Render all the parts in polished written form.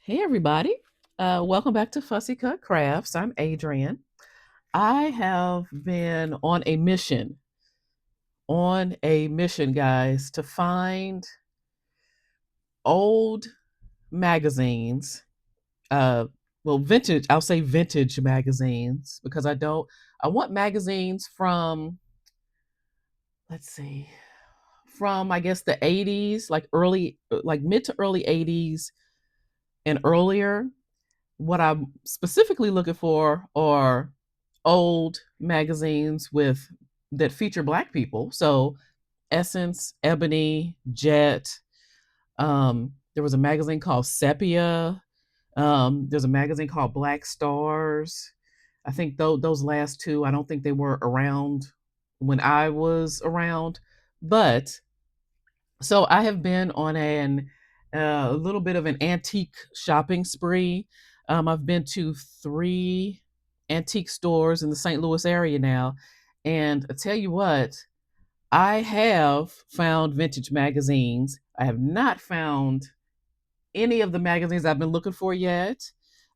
Hey, everybody. Welcome back to Fussy Cut Crafts. I'm Adrian. I have been on a mission, guys, to find old magazines. Uh, well, vintage, I'll say vintage magazines because I want magazines from, let's see, from I guess the 80s, like mid to early 80s and earlier. What I'm specifically looking for are old magazines with that feature black people. So Essence, Ebony, Jet. There was a magazine called Sepia. There's a magazine called Black Stars. I think those last two, I don't think they were around when I was around, but so I have been on a little bit of an antique shopping spree. I've been to three antique stores in the St. Louis area now, and I tell you what, I have found vintage magazines. I have not found any of the magazines I've been looking for yet.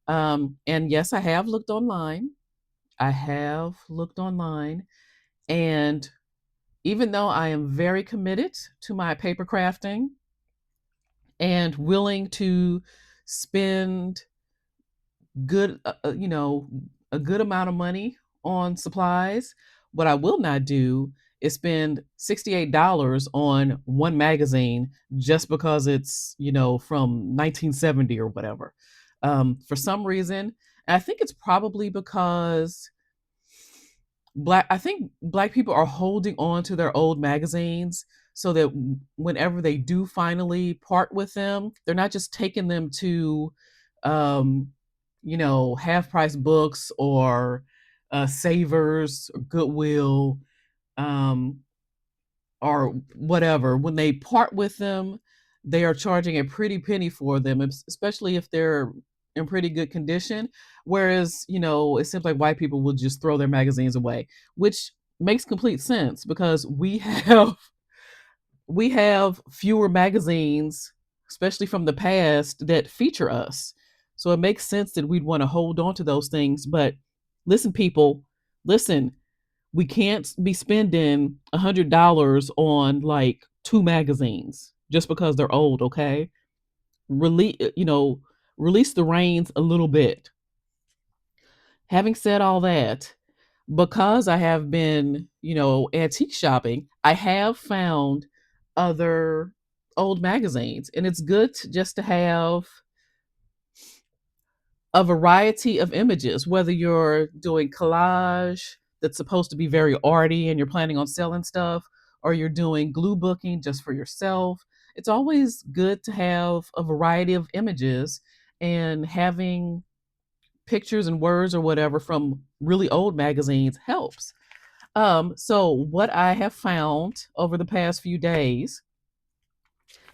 And yes, I have looked online. I have looked online, and even though I am very committed to my paper crafting and willing to spend good a good amount of money on supplies, what I will not do is spend $68 on one magazine just because it's from 1970 or whatever. For some reason, and I think it's probably because I think black people are holding on to their old magazines so that whenever they do finally part with them, they're not just taking them to um half price books or Savers or Goodwill, um or whatever. When they part with them, they are charging a pretty penny for them, especially if they're in pretty good condition. Whereas, it seems like white people will just throw their magazines away, which makes complete sense because we have fewer magazines, especially from the past, that feature us. So it makes sense that we'd want to hold on to those things. But listen, people, listen, we can't be spending $100 on like two magazines just because they're old. Okay, release the reins a little bit. Having said all that, because I have been, antique shopping, I have found other old magazines, and it's good just to have a variety of images, whether you're doing collage that's supposed to be very arty and you're planning on selling stuff, or you're doing glue booking just for yourself. It's always good to have a variety of images, and having pictures and words or whatever from really old magazines helps. So what I have found over the past few days,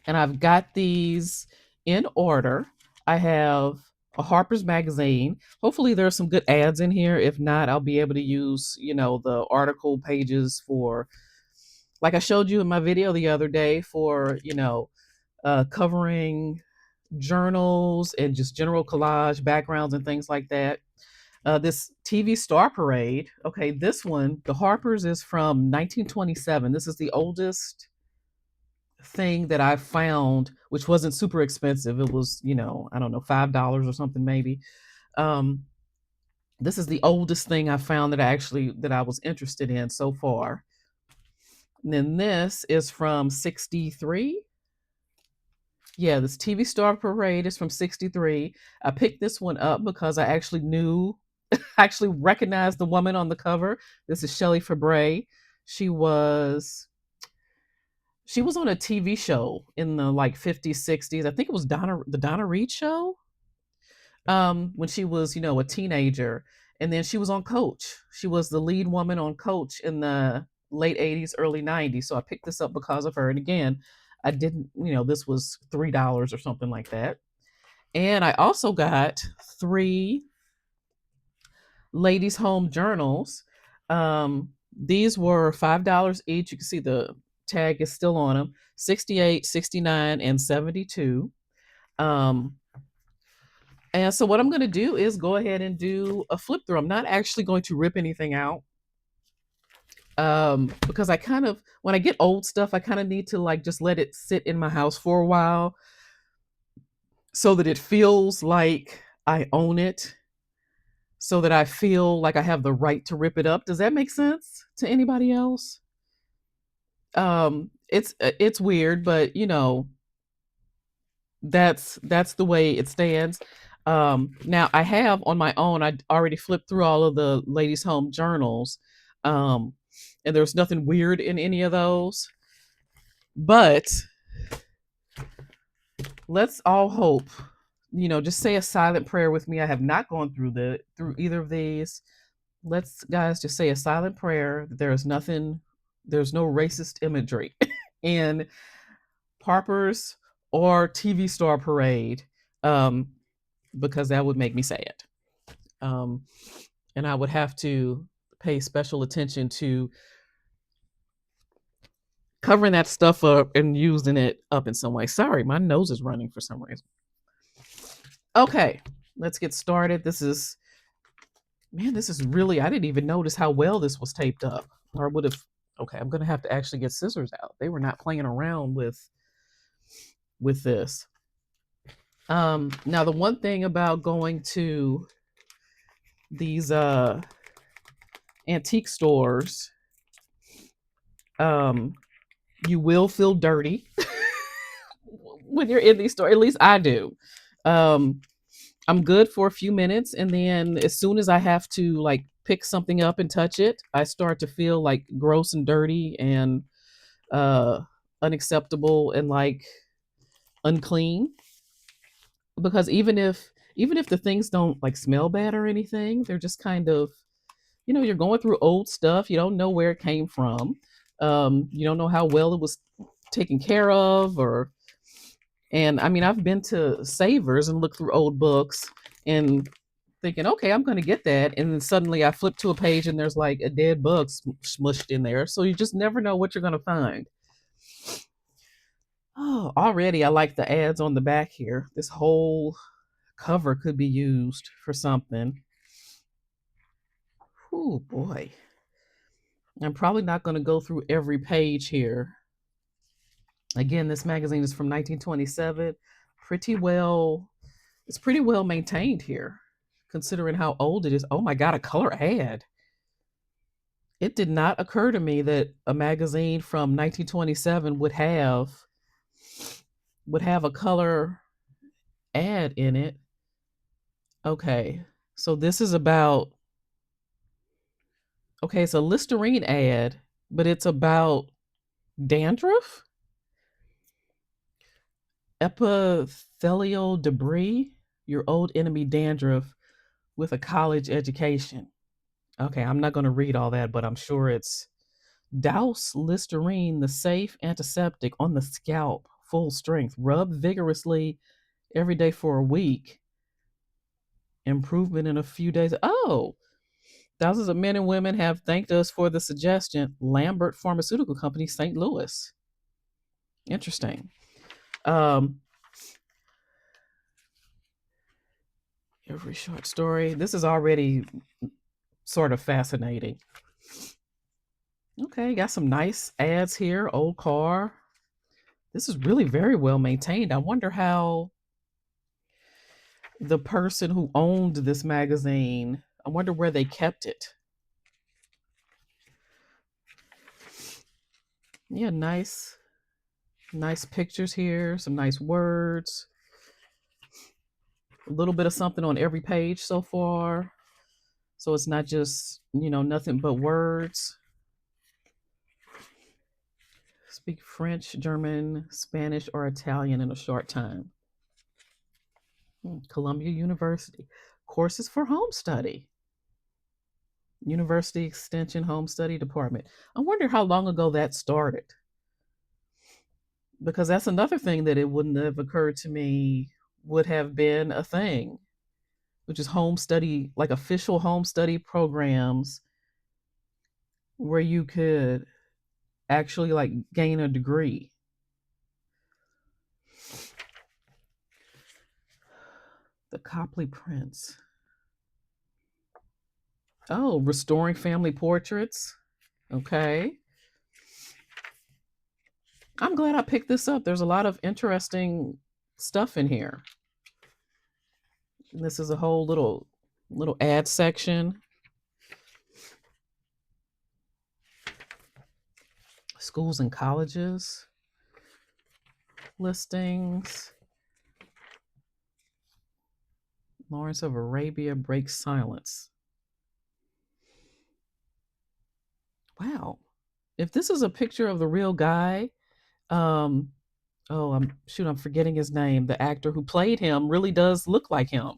and I've got these in order. I have a Harper's magazine. Hopefully there's some good ads in here. If not, I'll be able to use, the article pages for, like I showed you in my video the other day, for, covering journals and just general collage backgrounds and things like that. This TV Star Parade. Okay, this one, the Harper's, is from 1927. This is the oldest thing that I found, which wasn't super expensive. It was, I don't know, $5 or something maybe. Um, this is the oldest thing I found that I was interested in so far. And then this is from 63. Yeah, this TV Star Parade is from 63. I picked this one up because I actually knew, I actually recognized the woman on the cover. This is Shelley Fabre. She was she was on a TV show in the like 50s, 60s. I think it was the Donna Reed show. When she was, a teenager. And then she was on Coach. She was the lead woman on Coach in the late 80s, early 90s. So I picked this up because of her. And again, I didn't, this was $3 or something like that. And I also got three ladies' home journals. These were $5 each. You can see the tag is still on them. 68, 69, and 72. Um, And so what I'm going to do is go ahead and do a flip through. I'm not actually going to rip anything out, because I kind of, when I get old stuff, I kind of need to like just let it sit in my house for a while so that it feels like I own it, so that I feel like I have the right to rip it up. Does that make sense to anybody else? It's weird, but you know, that's the way it stands. Now I have on my own, I already flipped through all of the ladies home journals, um and there's nothing weird in any of those, but let's all hope, you know, just say a silent prayer with me. I have not gone through either of these. Let's, guys, just say a silent prayer that there's no racist imagery in Harper's or TV star parade, um because that would make me sad. um, and I would have to pay special attention to covering that stuff up and using it up in some way. Sorry, my nose is running for some reason. Okay, let's get started. This is really, I didn't even notice how well this was taped up, or would have. Okay, I'm gonna have to actually get scissors out. They were not playing around with this. Now the one thing about going to these antique stores, um, you will feel dirty when you're in these stores. At least I do. Um, I'm good for a few minutes, and then as soon as I have to like pick something up and touch it, I start to feel like gross and dirty and uh, unacceptable and like unclean. Because even if the things don't like smell bad or anything, they're just kind of, you know, you're going through old stuff. You don't know where it came from. You don't know how well it was taken care of, or and I mean, I've been to Savers and looked through old books and thinking, okay, I'm going to get that, and then suddenly I flip to a page and there's like a dead bug smushed in there. So you just never know what you're going to find. Oh, already I like the ads on the back here. This whole cover could be used for something. Oh boy. I'm probably not going to go through every page here. Again, this magazine is from 1927. Pretty well, it's pretty well maintained here, considering how old it is. Oh my God, a color ad. It did not occur to me that a magazine from 1927 would have a color ad in it. Okay. So this is about, okay, it's a Listerine ad, but it's about dandruff, epithelial debris, your old enemy dandruff with a college education. Okay, I'm not going to read all that, but I'm sure it's douse Listerine, the safe antiseptic, on the scalp, full strength. Rub vigorously every day for a week. Improvement in a few days. Oh, thousands of men and women have thanked us for the suggestion. Lambert Pharmaceutical Company, St. Louis. Interesting. Um, every short story. This is already sort of fascinating. Okay, got some nice ads here. Old car. This is really very well maintained. I wonder how the person who owned this magazine, I wonder where they kept it. Yeah, nice pictures here, some nice words. A little bit of something on every page so far. So it's not just, you know, nothing but words. Speak French, German, Spanish, or Italian in a short time. Columbia University. Courses for home study. University Extension Home Study Department. I wonder how long ago that started. Because that's another thing that it wouldn't have occurred to me would have been a thing, which is home study, like official home study programs where you could actually like gain a degree. The Copley Prince. Oh, restoring family portraits. Okay. I'm glad I picked this up. There's a lot of interesting stuff in here. And this is a whole little ad section. Schools and colleges listings. Lawrence of Arabia breaks silence. Wow. If this is a picture of the real guy, um, I'm forgetting his name. The actor who played him really does look like him.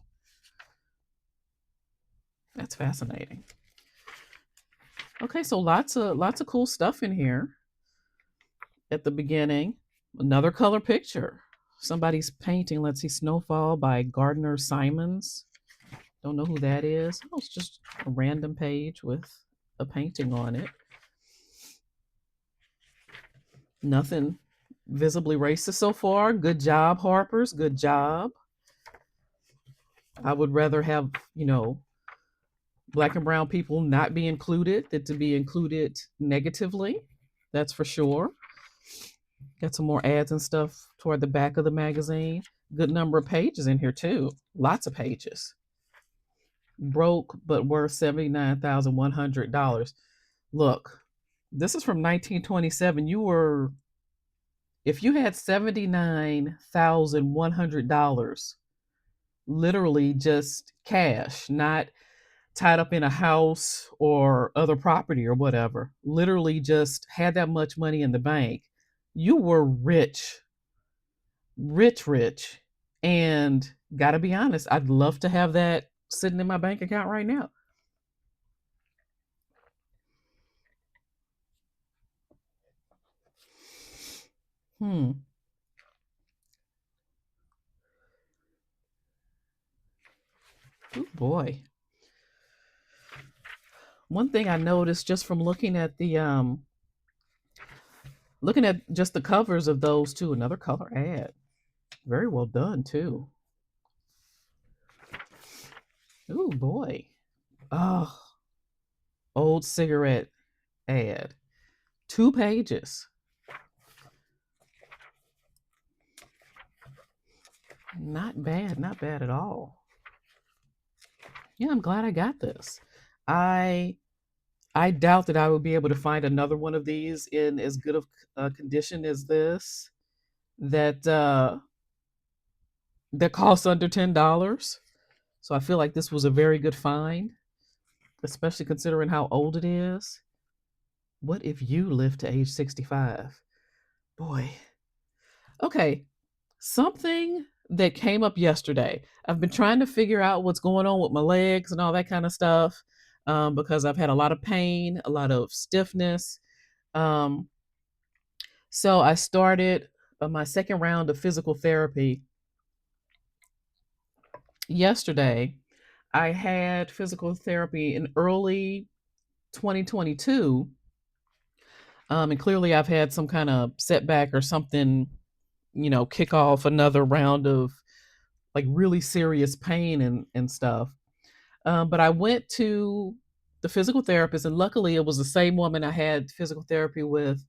That's fascinating. Okay, so lots of cool stuff in here. At the beginning, another color picture. Somebody's painting. Let's see, Snowfall by Gardner Simons. Don't know who that is. Oh, it's just a random page with a painting on it. Nothing visibly racist so far. Good job, Harpers. Good job. I would rather have, Black and brown people not be included than to be included negatively. That's for sure. Got some more ads and stuff toward the back of the magazine. Good number of pages in here, too. Lots of pages. Broke, but worth $79,100. Look, this is from 1927. If you had $79,100, literally just cash, not tied up in a house or other property or whatever, literally just had that much money in the bank, you were rich, rich, rich. And gotta be honest, I'd love to have that sitting in my bank account right now. Hmm. Oh boy. One thing I noticed just from looking at just the covers of those two, another color ad. Very well done too. Oh boy. Oh, old cigarette ad. 2 pages. Not bad, not bad at all. Yeah, I'm glad I got this. I I doubt that I would be able to find another one of these in as good of condition as this. That that costs under $10. So I feel like this was a very good find, especially considering how old it is. What if you live to age 65? Boy. Okay, something that came up yesterday. I've been trying to figure out what's going on with my legs and all that kind of stuff, because I've had a lot of pain, a lot of stiffness. Um, so I started my second round of physical therapy yesterday. I had physical therapy in early 2022. And clearly I've had some kind of setback or something, kick off another round of like really serious pain and stuff. But I went to the physical therapist, and luckily it was the same woman I had physical therapy with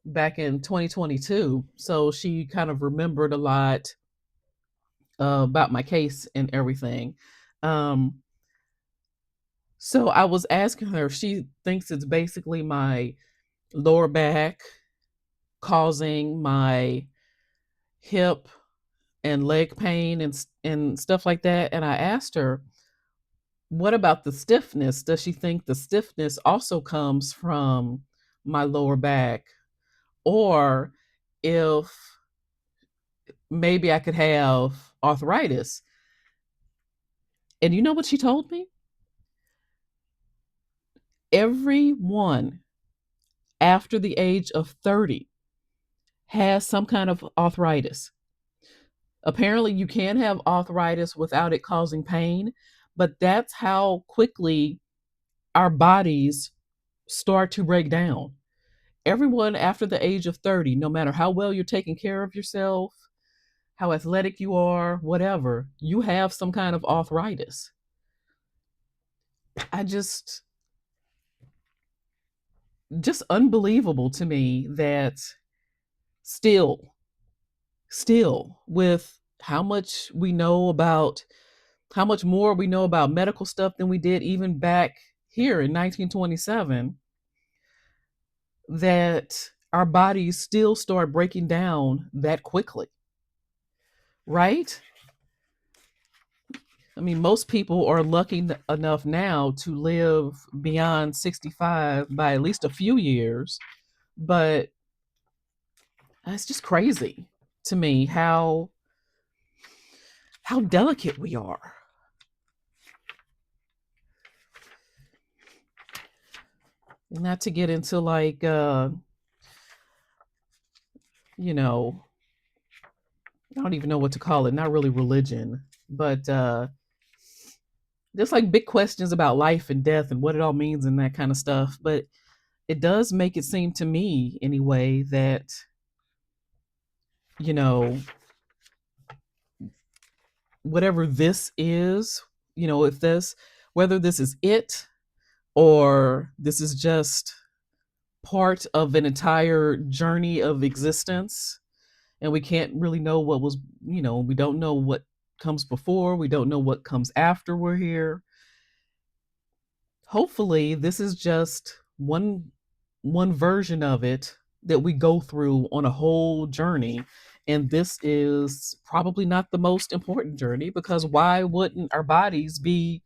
back in 2022. So she kind of remembered a lot about my case and everything. Um, so I was asking her, she thinks it's basically my lower back causing my hip and leg pain and stuff like that. And I asked her, what about the stiffness? Does she think the stiffness also comes from my lower back? Or if maybe I could have arthritis? And you know what she told me? Everyone after the age of 30 has some kind of arthritis. Apparently, you can have arthritis without it causing pain, but that's how quickly our bodies start to break down. Everyone after the age of 30, no matter how well you're taking care of yourself, how athletic you are, whatever, you have some kind of arthritis. I just unbelievable to me that still, still with how much we know about how much more we know about medical stuff than we did even back here in 1927, that our bodies still start breaking down that quickly, right? I mean, most people are lucky enough now to live beyond 65 by at least a few years, but it's just crazy to me how delicate we are. And not to get into like you know, I don't even know what to call it, not really religion, but just like big questions about life and death and what it all means and that kind of stuff. But it does make it seem to me anyway that, you know, whatever this is, if this, whether this is it or this is just part of an entire journey of existence, and we can't really know what was, we don't know what comes before, we don't know what comes after we're here. Hopefully this is just one version of it that we go through on a whole journey, and this is probably not the most important journey, because why wouldn't our bodies be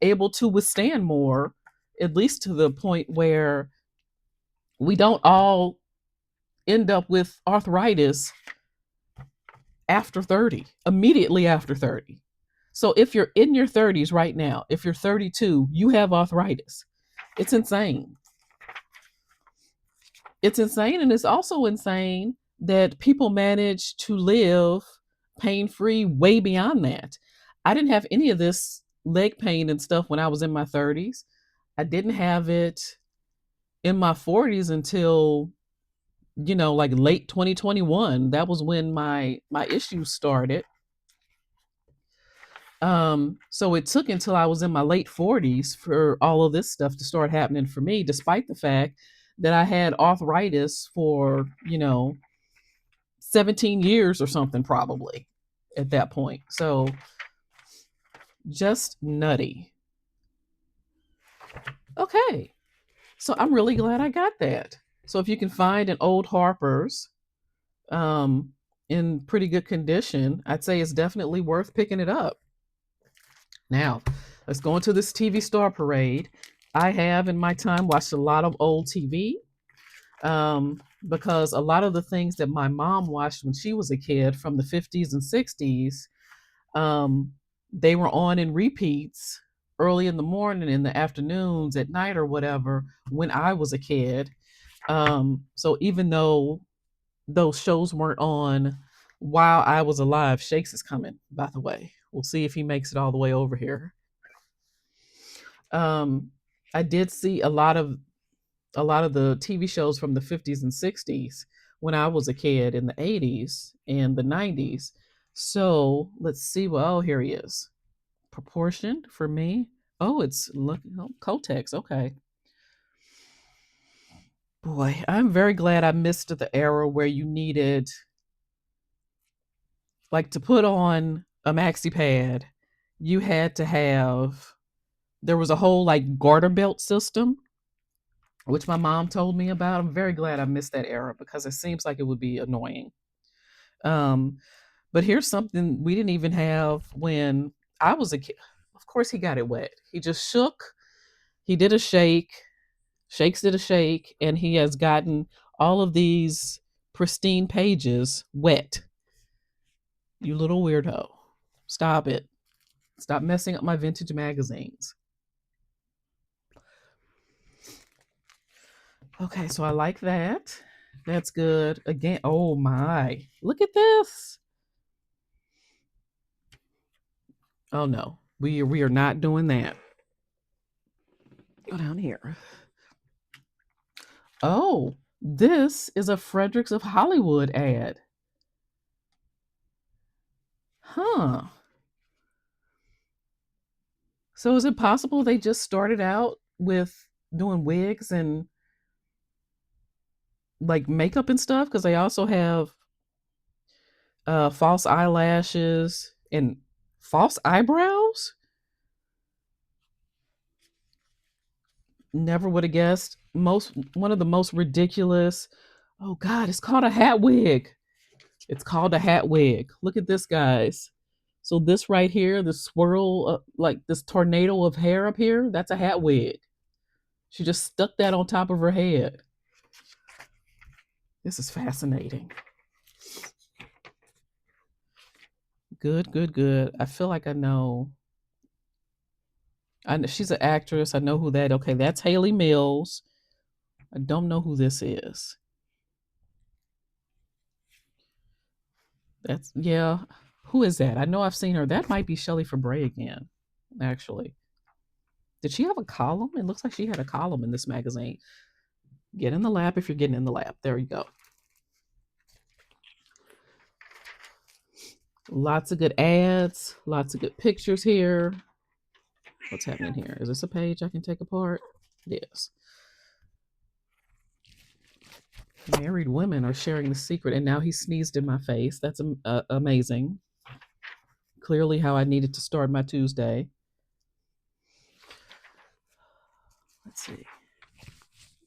able to withstand more, at least to the point where we don't all end up with arthritis after 30, immediately after 30. So if you're in your 30s right now, if you're 32, you have arthritis. It's insane. It's insane. And it's also insane that people manage to live pain free way beyond that. I didn't have any of this leg pain and stuff when I was in my 30s. I didn't have it in my 40s until, like late 2021. That was when my issues started. So it took until I was in my late 40s for all of this stuff to start happening for me, despite the fact that I had arthritis for, 17 years or something, probably at that point. So just nutty. Okay. So I'm really glad I got that. So if you can find an old Harper's um, in pretty good condition, I'd say it's definitely worth picking it up. Now, let's go into this TV star parade. I have in my time watched a lot of old TV, because a lot of the things that my mom watched when she was a kid from the 50s and 60s, um, they were on in repeats early in the morning, in the afternoons, at night, or whatever, when I was a kid. So even though those shows weren't on while I was alive, Shakes is coming, by the way. We'll see if he makes it all the way over here. Um, I did see a lot of the TV shows from the 50s and 60s when I was a kid, in the 80s and the 90s. So let's see. Well, oh, here he is. Proportion for me. Oh, it's look, oh, Kotex. Okay. Boy, I'm very glad I missed the era where you needed, like, to put on a maxi pad, you had to have, there was a whole like garter belt system, which my mom told me about. I'm very glad I missed that era because it seems like it would be annoying. Um, but here's something we didn't even have when I was a kid. Of course, he got it wet. He just shook. He did a shake. Shakes did a shake, and he has gotten all of these pristine pages wet. You little weirdo. Stop it. Stop messing up my vintage magazines. Okay, so I like that. That's good. Again, oh my. Look at this. Oh no. We are not doing that. Go down here. Oh, this is a Fredericks of Hollywood ad. Huh. So is it possible they just started out with doing wigs and like makeup and stuff? Because they also have false eyelashes and false eyebrows. Never would have guessed. Most One of the most ridiculous. Oh God, it's called a hat wig. It's called a hat wig. Look at this, guys. So this right here, the swirl, like this tornado of hair up here, that's a hat wig. She just stuck that on top of her head. This is fascinating. Good, good, good. I feel like I know. I know she's an actress. I know who that. Okay, that's Haley Mills. I don't know who this is. That's yeah. Who is that? I know I've seen her. That might be Shelley Fabre again. Actually, did she have a column? It looks like she had a column in this magazine. Get in the lab if you're getting in the lab. There you go. Lots of good ads. Lots of good pictures here. What's happening here? Is this a page I can take apart? Yes. Married women are sharing the secret, and now he sneezed in my face. That's amazing. Clearly, how I needed to start my Tuesday. Let's see.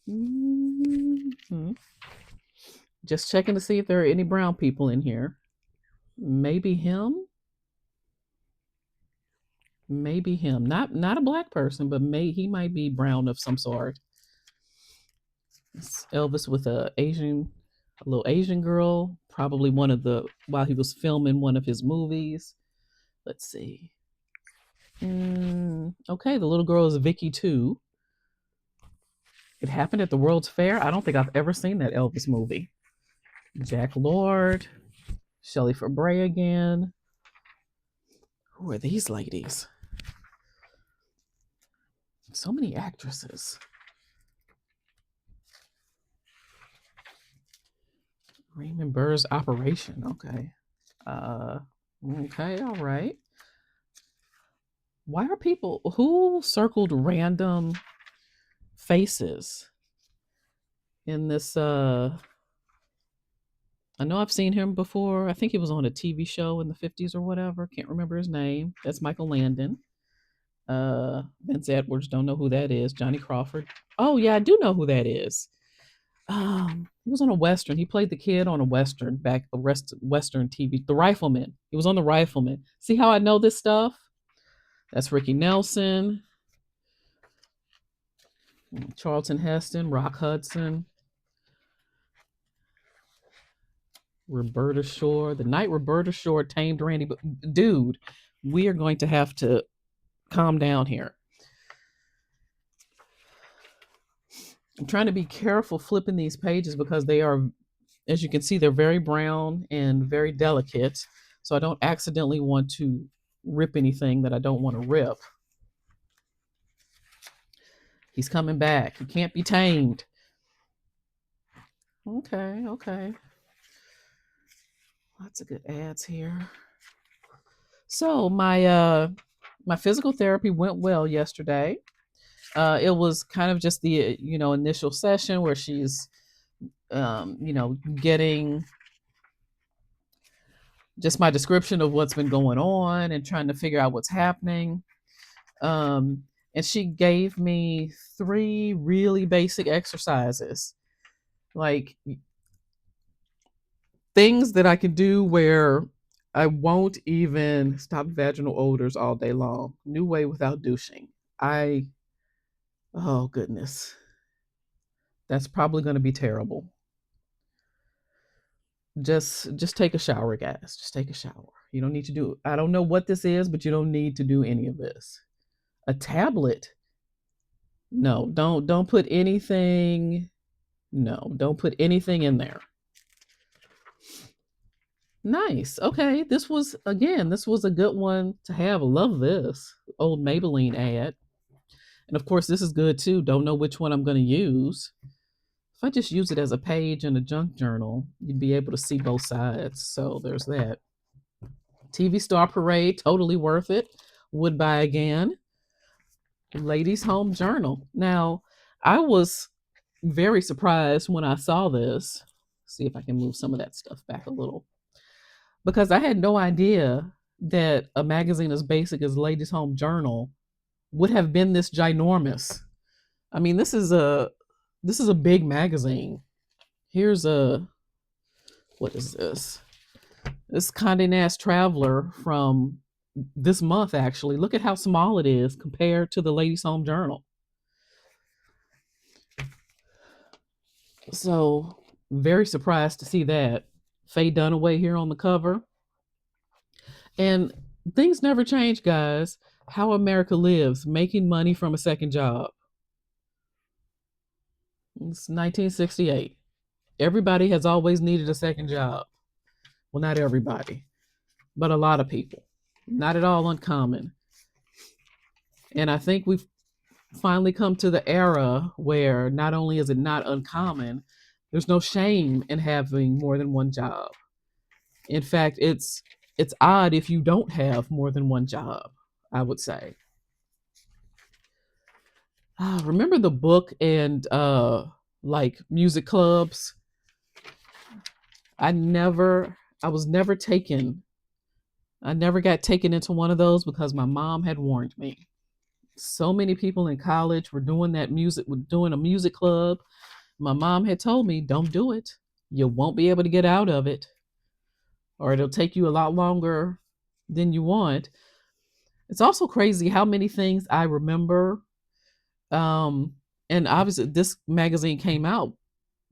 Mhm. Just checking to see if there are any brown people in here. Maybe him. Maybe him. Not a black person, but he might be brown of some sort. It's Elvis with a little Asian girl, probably while he was filming one of his movies. Let's see. Okay, the little girl is Vicky too. It happened at the World's Fair. I don't think I've ever seen that Elvis movie. Jack Lord, Shelley Fabre again. Who are these ladies? So many actresses. Raymond Burr's Operation. Okay. Okay, all right. Why are people who circled random faces in this I know I've seen him before. I think he was on a TV show in the 50s or whatever. Can't remember his name. That's Michael Landon. Vince Edwards, don't know who that is. Johnny Crawford. Oh yeah, I do know who that is. He was on a Western. He played the kid on a Western back the rest Western TV. The Rifleman. He was on the Rifleman. See how I know this stuff? That's Ricky Nelson, Charlton Heston, Rock Hudson, Roberta Shore. The night Roberta Shore tamed Randy. But dude, we are going to have to calm down here. I'm trying to be careful flipping these pages because they are, as you can see, they're very brown and very delicate. So I don't accidentally want to rip anything that I don't want to rip. He's coming back. He can't be tamed. Okay, okay. Lots of good ads here. So my physical therapy went well yesterday. It was kind of just the initial session where she's getting just my description of what's been going on and trying to figure out what's happening. And she gave me 3 really basic exercises, like things that I can do where I won't even stop vaginal odors all day long. New way without douching. Oh goodness. That's probably going to be terrible. Just take a shower, guys. Just take a shower. You don't need to do I don't know what this is, but you don't need to do any of this. A tablet? No, don't put anything. No, don't put anything in there. Nice. Okay, this was a good one to have. Love this old Maybelline ad. And of course, this is good too. Don't know which one I'm going to use. If I just use it as a page in a junk journal, you'd be able to see both sides. So there's that. TV Star Parade, totally worth it. Would buy again. Ladies Home Journal. Now, I was very surprised when I saw this. See if I can move some of that stuff back a little. Because I had no idea that a magazine as basic as Ladies Home Journal would have been this ginormous. I mean, this is a big magazine. Here's a what is this? This Condé Nast Traveler from this month actually. Look at how small it is compared to the Ladies Home Journal. So very surprised to see that. Faye Dunaway here on the cover. And things never change, guys. How America lives, making money from a second job. It's 1968. Everybody has always needed a second job. Well, not everybody, but a lot of people. Not at all uncommon. And I think we've finally come to the era where not only is it not uncommon, there's no shame in having more than one job. In fact, it's odd if you don't have more than one job, I would say. Remember the book and like music clubs? I was never taken. I never got taken into one of those because my mom had warned me. So many people in college were doing were doing a music club. My mom had told me, don't do it. You won't be able to get out of it, or it'll take you a lot longer than you want. It's also crazy how many things I remember. Um, and obviously, this magazine came out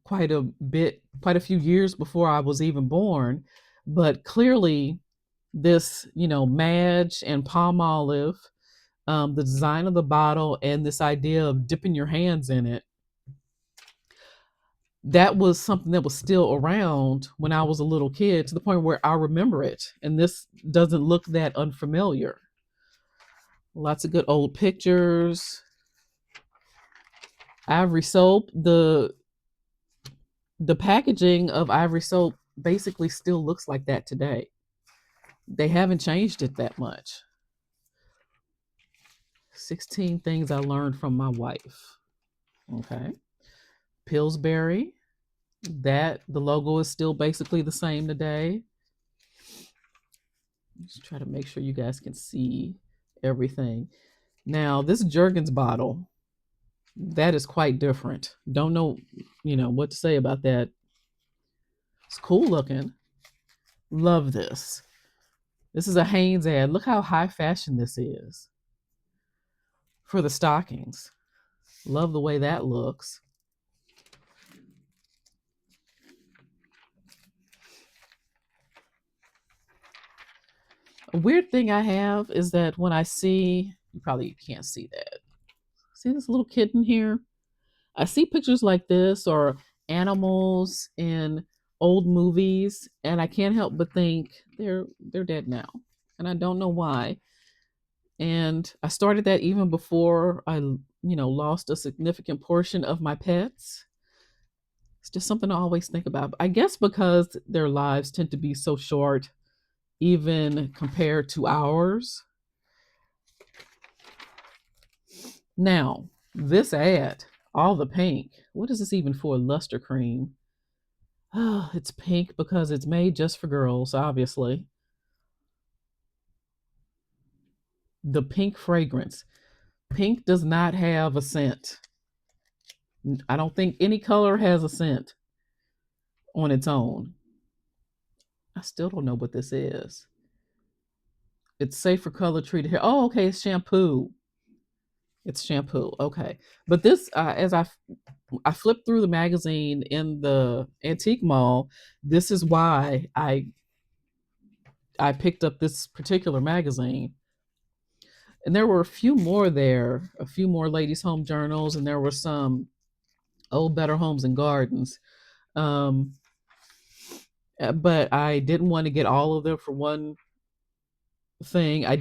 quite a few years before I was even born. But clearly, this, Madge and Palm Olive, the design of the bottle, and this idea of dipping your hands in it, that was something that was still around when I was a little kid to the point where I remember it. And this doesn't look that unfamiliar. Lots of good old pictures. Ivory soap. The packaging of Ivory soap basically still looks like that today. They haven't changed it that much. 16 things I learned from my wife. Okay. Pillsbury. That the logo is still basically the same today. Just try to make sure you guys can see everything. Now, this Jergens bottle, that is quite different. Don't know, what to say about that. It's cool looking. Love this. This is a Hanes ad. Look how high fashion this is for the stockings. Love the way that looks. A weird thing I have is that when I see, you probably can't see that. See this little kitten here? I see pictures like this or animals in old movies, and I can't help but think they're dead now. And I don't know why. And I started that even before I, lost a significant portion of my pets. It's just something I always think about. I guess because their lives tend to be so short, even compared to ours. Now, this ad, all the pink. What is this even for? Luster cream. Oh, it's pink because it's made just for girls, obviously. The pink fragrance. Pink does not have a scent. I don't think any color has a scent on its own. I still don't know what this is. It's safe for color treated hair. Oh, okay, it's shampoo. It's shampoo. Okay, but this, as I flipped through the magazine in the antique mall, this is why I picked up this particular magazine. And there were a few more there, a few more ladies' home journals, and there were some old Better Homes and Gardens. Um, but I didn't want to get all of them for one thing. I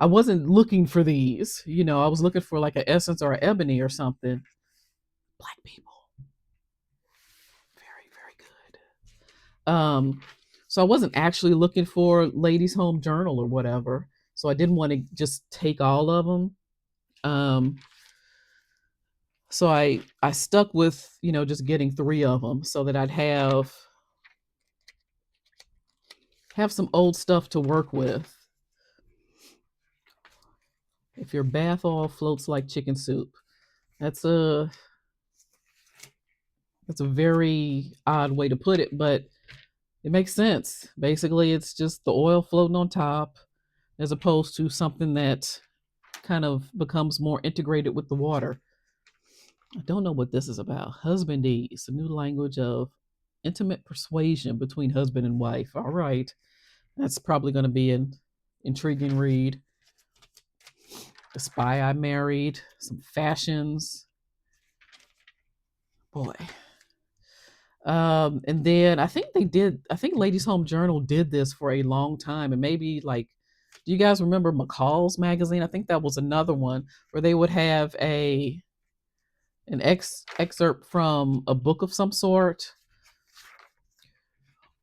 wasn't looking for these. I was looking for like an Essence or an Ebony or something. Black people. Very, very good. So I wasn't actually looking for Ladies Home Journal or whatever. So I didn't want to just take all of them. Um, so I stuck with, just getting 3 of them so that I'd have some old stuff to work with. If your bath oil floats like chicken soup. That's a very odd way to put it, but it makes sense. Basically, it's just the oil floating on top as opposed to something that kind of becomes more integrated with the water. I don't know what this is about. Husbandese, a new language of intimate persuasion between husband and wife. All right. That's probably going to be an intriguing read. The Spy I Married, some fashions. Boy. And then I think Ladies Home Journal did this for a long time. And maybe like, do you guys remember McCall's magazine? I think that was another one where they would have an excerpt from a book of some sort,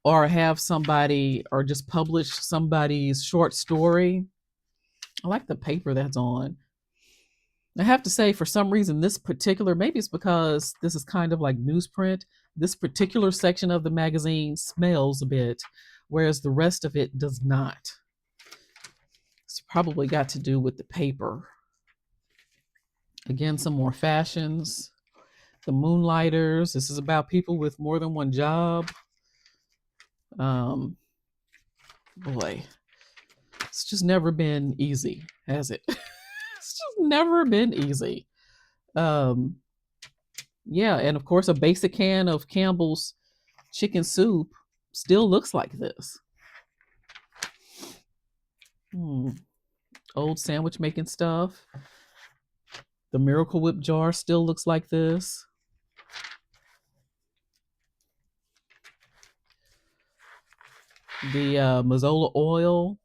or have somebody, or just publish somebody's short story. I like the paper that's on. I have to say, for some reason, this particular, maybe it's because this is kind of like newsprint, this particular section of the magazine smells a bit, whereas the rest of it does not. It's probably got to do with the paper. Again, some more fashions. The Moonlighters. This is about people with more than one job. Boy, it's just never been easy, has it? It's just never been easy. Yeah, and of course, a basic can of Campbell's chicken soup still looks like this. Old sandwich making stuff. The Miracle Whip jar still looks like this. The Mazola oil.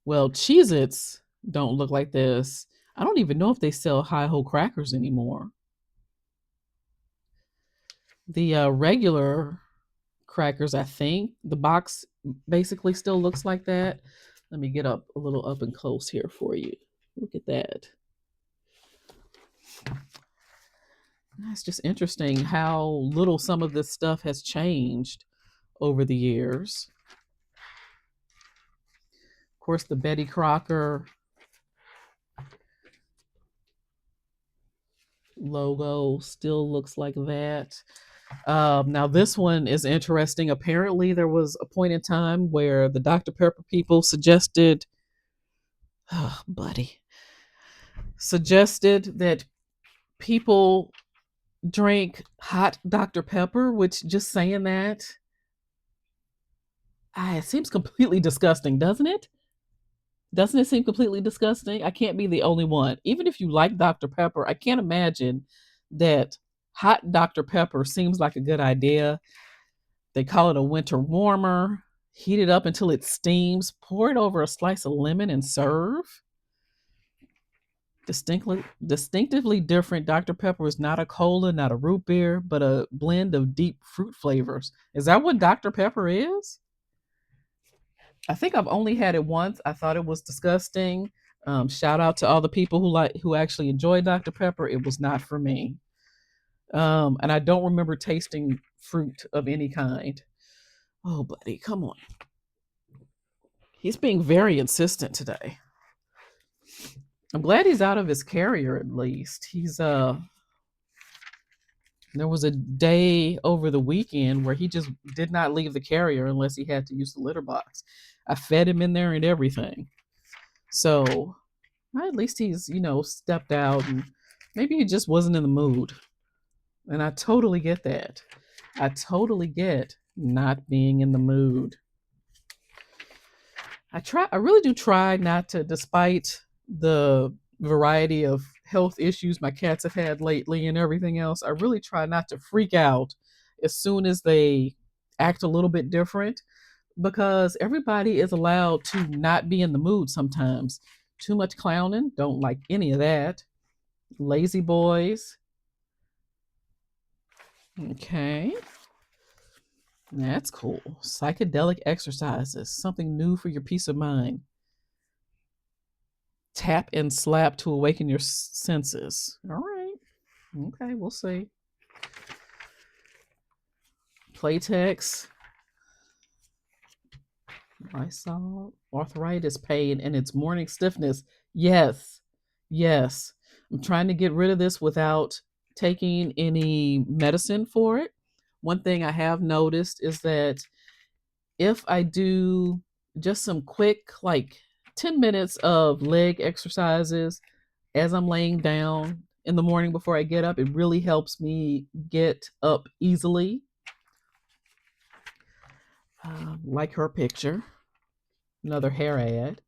Well, Cheez-Its don't look like this. I don't even know if they sell Hi-Ho crackers anymore. The regular crackers, I think the box basically still looks like that. Let me get up a little up and close here for you. Look at that. That's just interesting how little some of this stuff has changed over the years. Of course, the Betty Crocker logo still looks like that. Now, this one is interesting. Apparently, there was a point in time where the Dr. Pepper people suggested that people drink hot Dr. Pepper, which, just saying that, it seems completely disgusting, doesn't it? Doesn't it seem completely disgusting? I can't be the only one. Even if you like Dr. Pepper, I can't imagine that hot Dr. Pepper seems like a good idea. They call it a winter warmer. Heat it up until it steams. Pour it over a slice of lemon and serve. Distinctively different. Dr. Pepper is not a cola, not a root beer, but a blend of deep fruit flavors. Is that what Dr. Pepper is? I think I've only had it once. I thought it was disgusting. Shout out to all the people who actually enjoy Dr. Pepper. It was not for me. And I don't remember tasting fruit of any kind. Oh, buddy, come on. He's being very insistent today. I'm glad he's out of his carrier at least. There was a day over the weekend where he just did not leave the carrier unless he had to use the litter box. I fed him in there and everything. So at least he's, stepped out, and maybe he just wasn't in the mood. And I totally get that. I totally get not being in the mood. I really do try not to, despite the variety of health issues my cats have had lately and everything else, I really try not to freak out as soon as they act a little bit different, because everybody is allowed to not be in the mood sometimes. Too much clowning, don't like any of that. Lazy boys. Okay. That's cool. Psychedelic exercises, something new for your peace of mind. Tap and slap to awaken your senses. All right. Okay, we'll see. Playtex. I saw arthritis pain and its morning stiffness. Yes. Yes. I'm trying to get rid of this without taking any medicine for it. One thing I have noticed is that if I do just some quick, like 10 minutes of leg exercises as I'm laying down in the morning before I get up, it really helps me get up easily. Like her picture, another hair ad.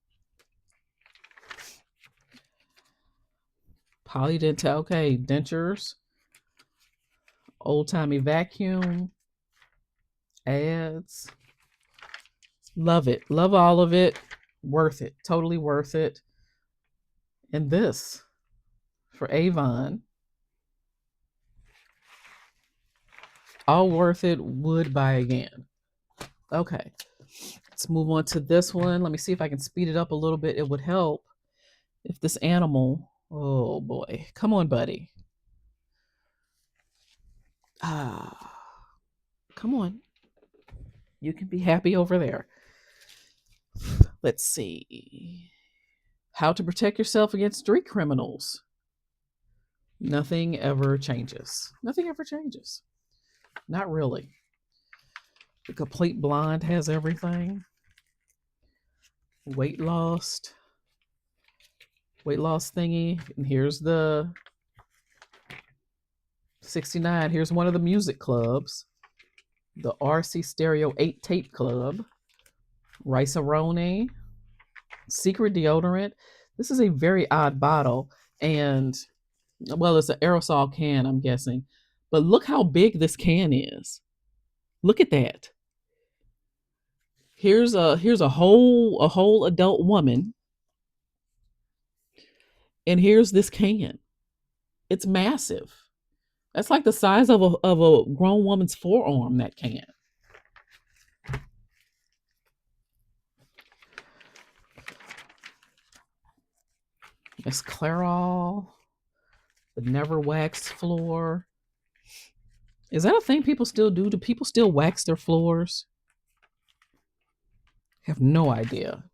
Polydental, okay, dentures, old timey vacuum, ads. Love it. Love all of it. Worth it. Totally worth it. And this for Avon. All worth it. Would buy again. Okay. Let's move on to this one. Let me see if I can speed it up a little bit. It would help if this animal. Oh boy. Come on, buddy. Ah. Come on. You can be happy over there. Let's see. How to protect yourself against street criminals. Nothing ever changes. Nothing ever changes. Not really. The Complete Blonde has everything. Weight loss thingy. And here's the 69. Here's one of the music clubs. The RC Stereo 8 Tape Club. Rice-A-Roni. Secret deodorant. This is a very odd bottle. And, well, it's an aerosol can, I'm guessing. But look how big this can is. Look at that. Here's a whole adult woman, and here's this can. It's massive. That's like the size of a grown woman's forearm. That can. It's Clairol, the never waxed floor. Is that a thing people still do? Do people still wax their floors? I have no idea.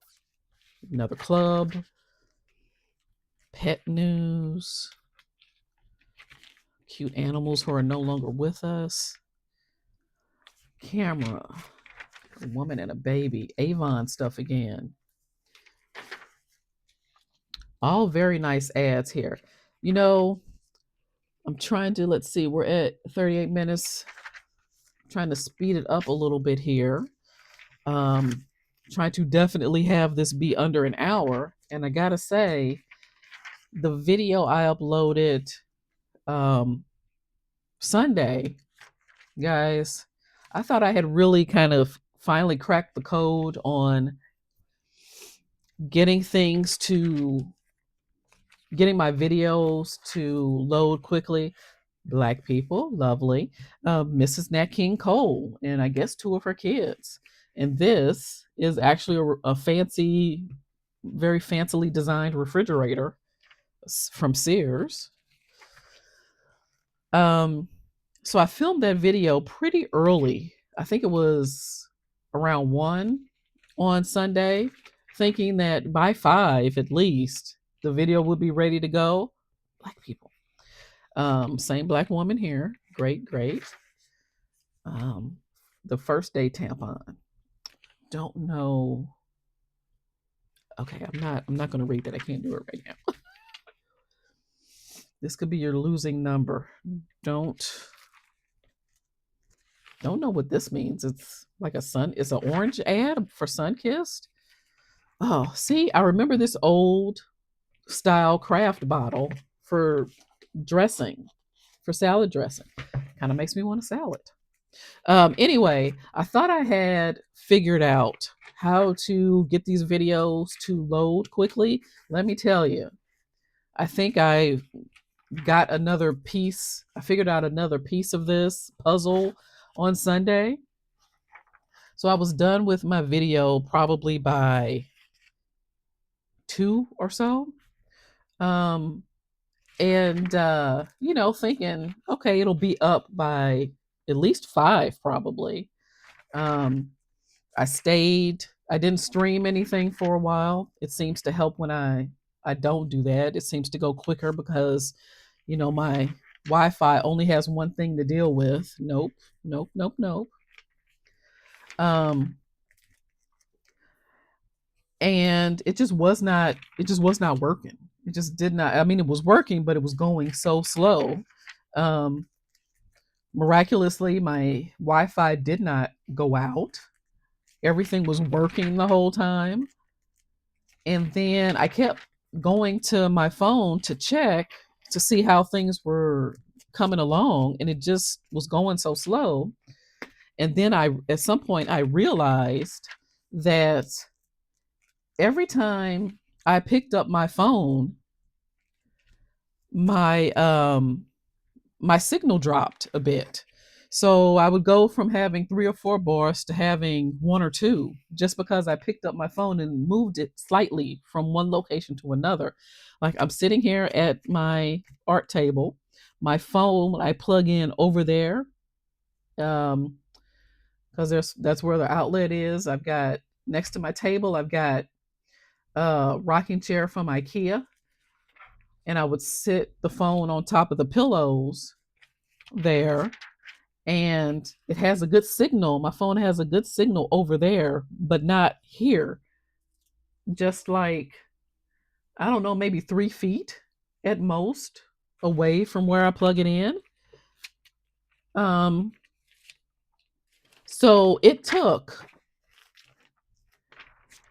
Another club. Pet news. Cute animals who are no longer with us. Camera. A woman and a baby. Avon stuff again. All very nice ads here. You know, I'm trying to, let's see, we're at 38 minutes. I'm trying to speed it up a little bit here. Trying to definitely have this be under an hour. And I gotta say, the video I uploaded Sunday, guys, I thought I had really kind of finally cracked the code on getting my videos to load quickly. Black people, lovely. Mrs. Nat King Cole, and I guess 2 of her kids. And this is actually a fancy, very fancily designed refrigerator from Sears. So I filmed that video pretty early. I think it was around 1 on Sunday, thinking that by 5 at least the video would be ready to go. Black people. Same black woman here. Great. The first day tampon. Don't know. Okay, I'm not gonna read that. I can't do it right now. This could be your losing number. Don't know what this means. It's like it's an orange ad for Sunkissed. Oh, see, I remember this old style craft bottle for dressing, for salad dressing. Kind of makes me want a salad. Anyway, I thought I had figured out how to get these videos to load quickly. Let me tell you, I think I got I figured out another piece of this puzzle on Sunday. So I was done with my video probably by 2 or so. Um, and thinking, okay, it'll be up by at least 5 probably. Um, I stayed. I didn't stream anything for a while. It seems to help when I don't do that. It seems to go quicker because my Wi-Fi only has one thing to deal with. Nope, nope, nope, nope. Um, and it just was not working. It just did not. I mean, it was working, but it was going so slow. Um, Miraculously, my Wi-Fi did not go out. Everything was working the whole time. And then I kept going to my phone to check to see how things were coming along, and it just was going so slow. And then at some point I realized that every time I picked up my phone, my my signal dropped a bit. So I would go from having 3 or 4 bars to having 1 or 2 just because I picked up my phone and moved it slightly from one location to another. Like I'm sitting here at my art table, my phone I plug in over there, because that's where the outlet is. I've got next to my table, I've got a rocking chair from IKEA, and I would sit the phone on top of the pillows there, and it has a good signal. My phone has a good signal over there, but not here. Just like, I don't know, maybe 3 feet at most away from where I plug it in. Um, so it took,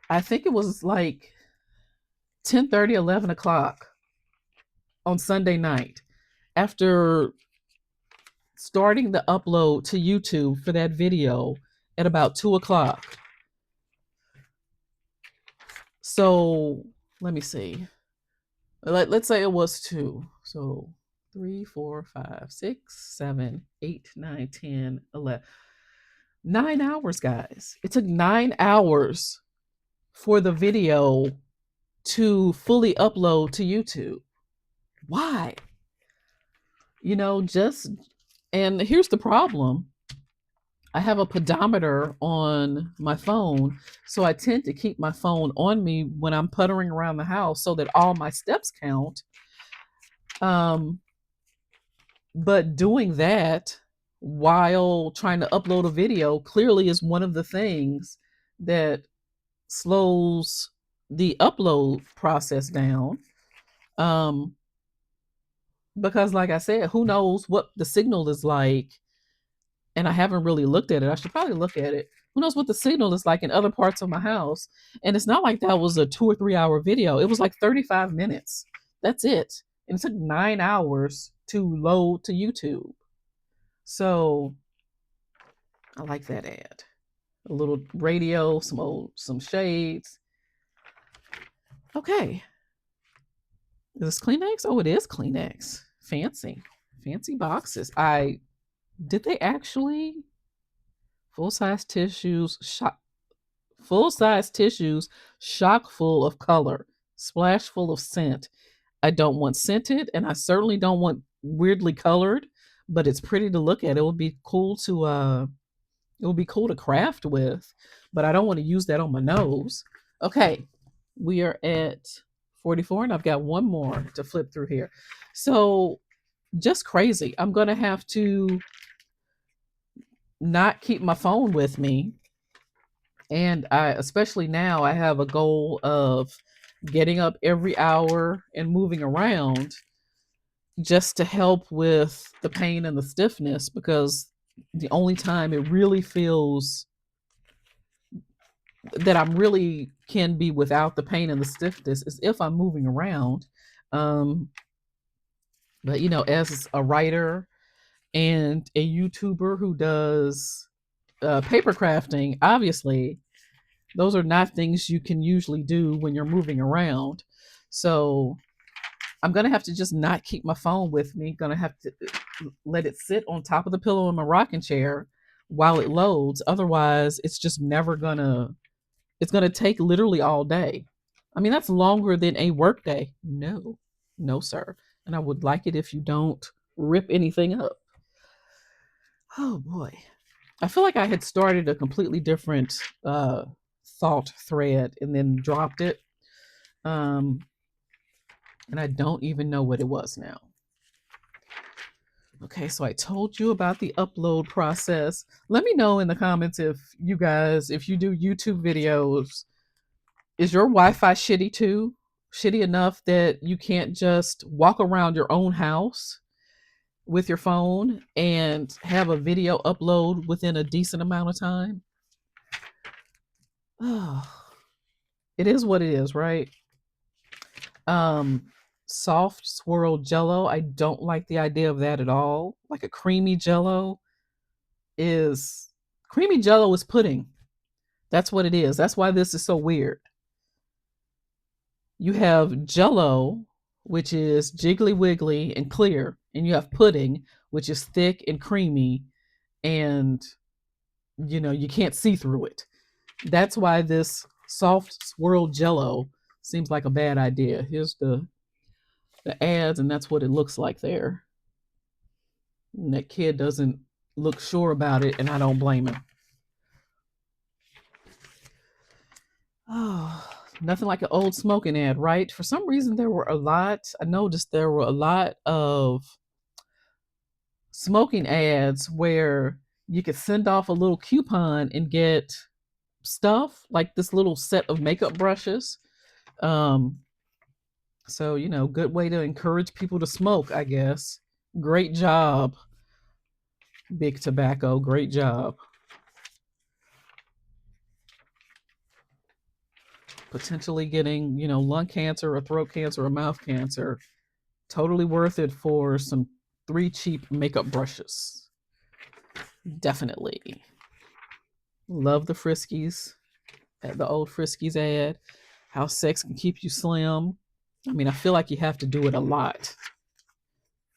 I think it was like 10:30, 11 o'clock on Sunday night, after starting the upload to YouTube for that video at about 2 o'clock. So let me see. Let's say it was 2. So 3, 4, 5, 6, 7, 8, 9, 10, 11. 9 hours, guys. It took 9 hours for the video to fully upload to YouTube. Why? Just, and here's the problem. I have a pedometer on my phone, so I tend to keep my phone on me when I'm puttering around the house so that all my steps count. But doing that while trying to upload a video clearly is one of the things that slows the upload process down. Because like I said, who knows what the signal is like, and I haven't really looked at it. I should probably look at it. Who knows what the signal is like in other parts of my house? And it's not like that was a 2 or 3 hour video. It was like 35 minutes. That's it. And it took 9 hours to load to YouTube. So I like that ad. A little radio, some shades. Okay. Is this Kleenex? Oh, it is Kleenex. Fancy. Fancy boxes. Did they actually full-size tissues, full-size tissues, chock full of color, splash full of scent. I don't want scented, and I certainly don't want weirdly colored, but it's pretty to look at. It would be cool to craft with, but I don't want to use that on my nose. Okay, we are at 44, and I've got one more to flip through here. So just crazy. I'm gonna have to not keep my phone with me, and especially now, I have a goal of getting up every hour and moving around just to help with the pain and the stiffness, because the only time it really feels that I'm really can be without the pain and the stiffness is if I'm moving around. But as a writer and a YouTuber who does paper crafting, obviously those are not things you can usually do when you're moving around. So I'm gonna have to just not keep my phone with me. Gonna have to let it sit on top of the pillow in my rocking chair while it loads. Otherwise, it's just never gonna, it's gonna take literally all day. I mean, that's longer than a work day. No, no, sir. And I would like it if you don't rip anything up. Oh boy. I feel like I had started a completely different thought thread and then dropped it. Um, and I don't even know what it was now. Okay, so I told you about the upload process. Let me know in the comments if you guys, if you do YouTube videos, is your Wi-Fi shitty too? Shitty enough that you can't just walk around your own house with your phone and have a video upload within a decent amount of time? Oh, it is what it is, right? Um, soft swirl jello. I don't like the idea of that at all. Like a is creamy jello is pudding. That's what it is. That's why this is so weird. You have jello, which is jiggly wiggly and clear, and you have pudding, which is thick and creamy, and you can't see through it. That's why this soft swirl jello seems like a bad idea. Here's the ads, and that's what it looks like there. And that kid doesn't look sure about it, and I don't blame him. Oh, nothing like an old smoking ad, right? For some reason, I noticed there were a lot of smoking ads where you could send off a little coupon and get stuff like this little set of makeup brushes. So, good way to encourage people to smoke, I guess. Great job, Big Tobacco. Great job. Potentially getting, lung cancer or throat cancer or mouth cancer. Totally worth it for some 3 cheap makeup brushes. Definitely. Love the Friskies. The old Friskies ad. How sex can keep you slim. I mean, I feel like you have to do it a lot.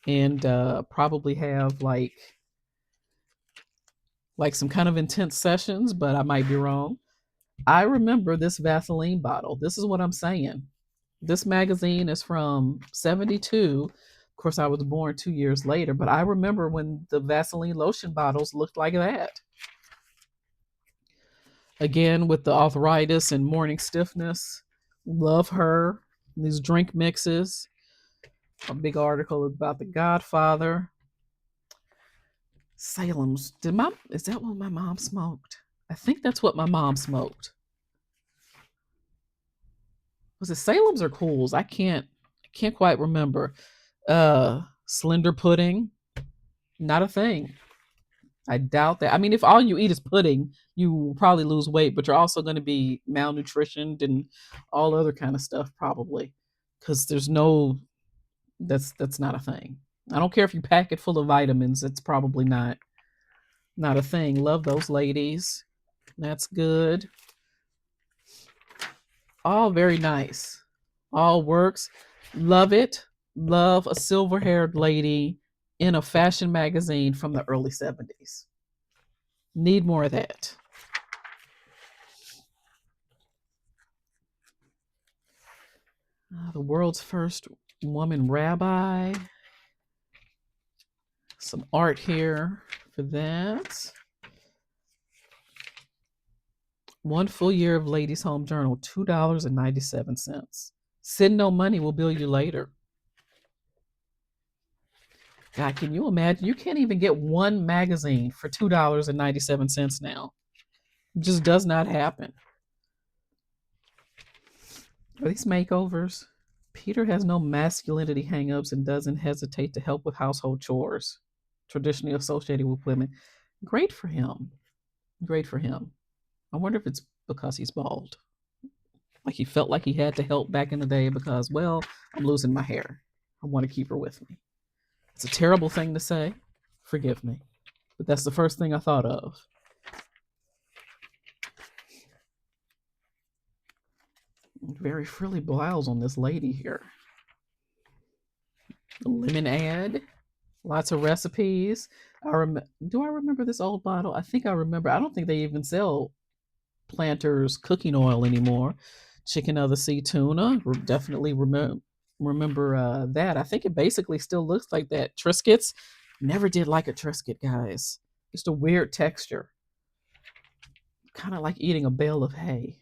And probably have like some kind of intense sessions, but I might be wrong. I remember this Vaseline bottle. This is what I'm saying. This magazine is from 72. Of course, I was born 2 years later, but I remember when the Vaseline lotion bottles looked like that. Again, with the arthritis and morning stiffness. Love her. These drink mixes. A big article about The Godfather. Salem's. Is that what my mom smoked? I think that's what my mom smoked. Was it Salem's or Cool's? I can't quite remember. Slender pudding, not a thing. I doubt that. I mean, if all you eat is pudding, you will probably lose weight, but you're also going to be malnutritioned and all other kind of stuff probably, because that's not a thing. I don't care if you pack it full of vitamins. It's probably not a thing. Love those ladies. That's good. All very nice. All works. Love it. Love a silver haired lady in a fashion magazine from the early 70s. Need more of that. The world's first woman rabbi. Some art here for that. 1 full year of Ladies Home Journal, $2.97. Send no money will bill you later. God, can you imagine? You can't even get one magazine for $2.97 now. It just does not happen. Are these makeovers? Peter has no masculinity hangups and doesn't hesitate to help with household chores, traditionally associated with women. Great for him. Great for him. I wonder if it's because he's bald. Like he felt like he had to help back in the day because, well, I'm losing my hair. I want to keep her with me. It's a terrible thing to say. Forgive me. But that's the first thing I thought of. Very frilly blouse on this lady here. The lemon ad. Lots of recipes. Do I remember this old bottle? I think I remember. I don't think they even sell Planters cooking oil anymore. Chicken of the sea tuna. Definitely remember that. I think it basically still looks like that. Triscuits. Never did like a Triscuit, guys. Just a weird texture. Kind of like eating a bale of hay.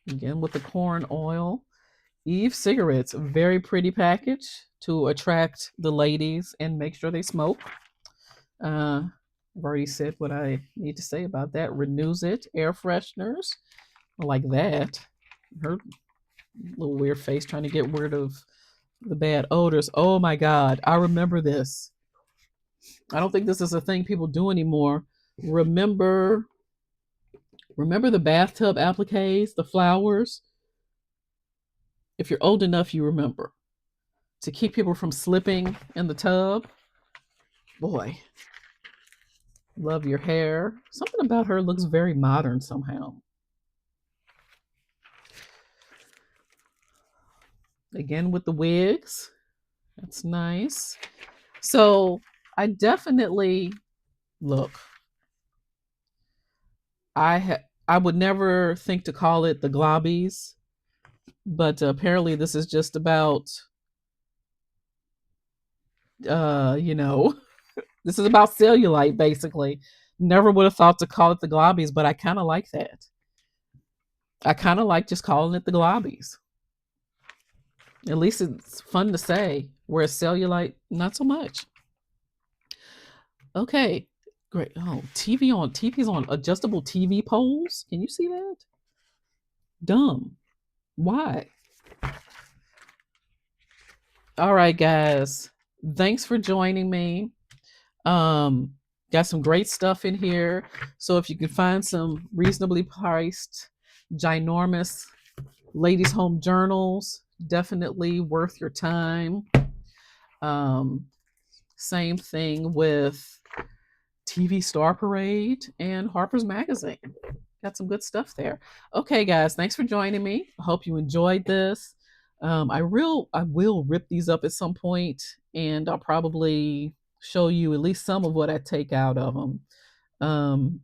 Again with the corn oil. Eve cigarettes, very pretty package to attract the ladies and make sure they smoke. I've already said what I need to say about that. Renews it. Air fresheners, I like that. Her little weird face trying to get rid of the bad odors. Oh my God, I remember this. I don't think this is a thing people do anymore. Remember, remember the bathtub appliques, the flowers. If you're old enough, you remember to keep people from slipping in the tub. Boy, love your hair. Something about her looks very modern somehow. Again with the wigs. That's nice. So I definitely look. I would never think to call it the globbies, but apparently this is just about you know, this is about cellulite basically. Never would have thought to call it the globbies, but I kind of like that. I kind of like just calling it the globbies. At least it's fun to say, whereas cellulite, not so much. Okay, great. Oh, TV's on adjustable TV poles. Can you see that? Dumb. Why? All right, guys. Thanks for joining me. Um, got some great stuff in here. So if you can find some reasonably priced, ginormous ladies' home journals, definitely worth your time. Um, Same thing with TV Star Parade and Harper's Magazine. Got some good stuff there. Okay, guys, thanks for joining me. I hope you enjoyed this. I will rip these up at some point, and I'll probably show you at least some of what I take out of them. Um,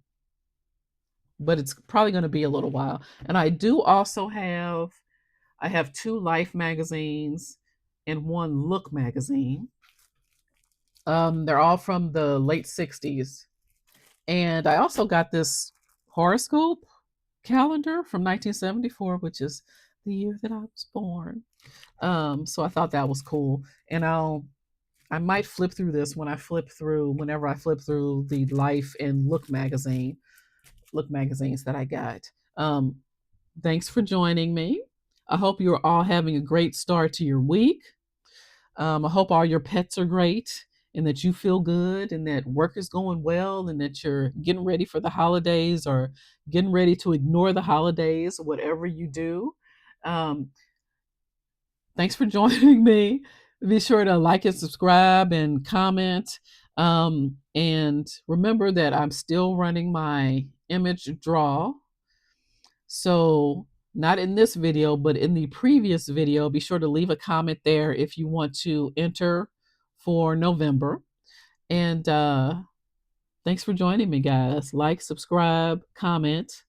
but it's probably going to be a little while. And I have two Life magazines and one Look magazine. They're all from the late '60s, and I also got this horoscope calendar from 1974, which is the year that I was born. So I thought that was cool, and I might flip through this whenever I flip through the Life and Look magazines that I got. Um, Thanks for joining me. I hope you're all having a great start to your week. I hope all your pets are great and that you feel good and that work is going well and that you're getting ready for the holidays or getting ready to ignore the holidays, whatever you do. Um, Thanks for joining me. Be sure to like and subscribe and comment. And remember that I'm still running my image draw. So, not in this video, but in the previous video, be sure to leave a comment there if you want to enter for November. And thanks for joining me, guys. Like, subscribe, comment,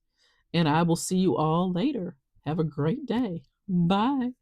and I will see you all later. Have a great day. Bye.